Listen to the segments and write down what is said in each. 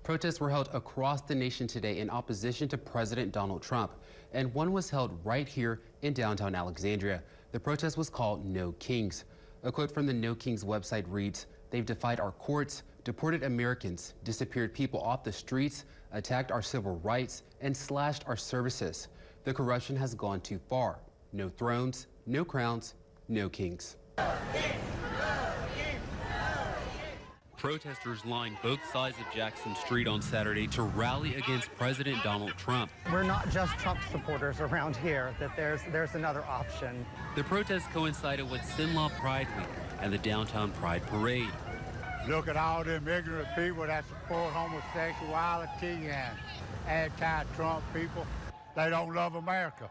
Protests were held across the nation today in opposition to President Donald Trump, and one was held right here in downtown Alexandria. The protest was called No Kings. A quote from the No Kings website reads, "They've defied our courts, deported Americans, disappeared people off the streets, attacked our civil rights, and slashed our services. The corruption has gone too far. No thrones, no crowns, no kings." Protesters lined both sides of Jackson Street on Saturday to rally against President Donald Trump. We're not just Trump supporters around here, that there's another option. The protest coincided with Sinlaw Pride Week and the Downtown Pride Parade. Look at all them ignorant people that support homosexuality and anti-Trump people. They don't love America.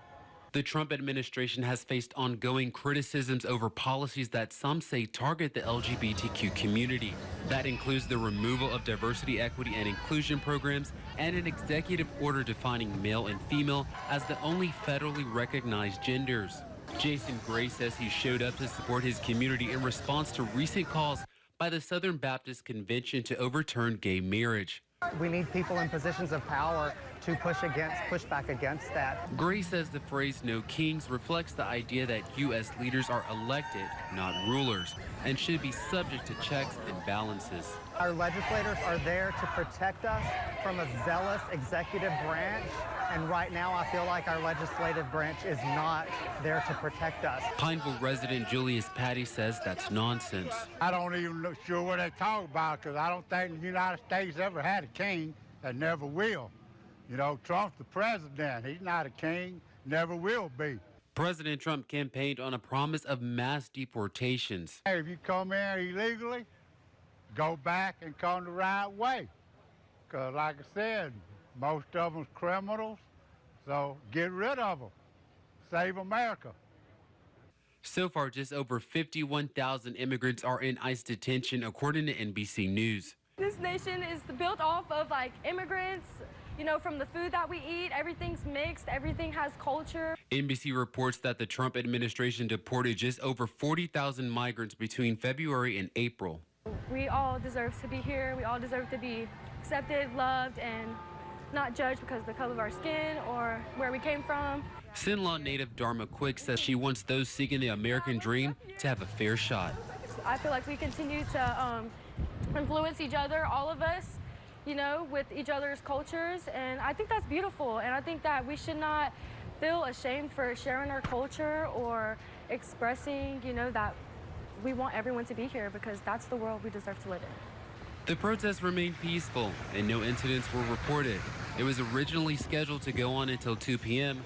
The Trump administration has faced ongoing criticisms over policies that some say target the LGBTQ community. That includes the removal of diversity, equity, and inclusion programs and an executive order defining male and female as the only federally recognized genders. Jason Gray says he showed up to support his community in response to recent calls by the Southern Baptist Convention to overturn gay marriage. We need people in positions of power to push back against that. Gray says the phrase "no kings" reflects the idea that U.S. leaders are elected, not rulers, and should be subject to checks and balances. Our legislators are there to protect us from a zealous executive branch, and right now I feel like our legislative branch is not there to protect us. Pineville resident Julius Patty says that's nonsense. I don't even look sure what they talk about, because I don't think the United States ever had a king and never will. You know, Trump's the president. He's not a king, never will be. President Trump campaigned on a promise of mass deportations. Hey, if you come here illegally, go back and come the right way. Because like I said, most of them's criminals, so get rid of them. Save America. So far, just over 51,000 immigrants are in ICE detention, according to NBC News. This nation is built off of immigrants, you know, from the food that we eat. Everything's mixed, everything has culture. NBC reports that the Trump administration deported just over 40,000 migrants between February and April. We all deserve to be here. We all deserve to be accepted, loved, and not judged because of the color of our skin or where we came from. Sinlaw native Dharma Quick says she wants those seeking the American dream to have a fair shot. I feel like we continue to influence each other, all of us, you know, with each other's cultures, and I think that's beautiful, and I think that we should not feel ashamed for sharing our culture or expressing, you know, that we want everyone to be here, because that's the world we deserve to live in. The protests remained peaceful and no incidents were reported. It was originally scheduled to go on until 2 p.m.,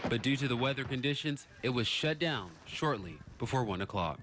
but due to the weather conditions, it was shut down shortly before 1 o'clock.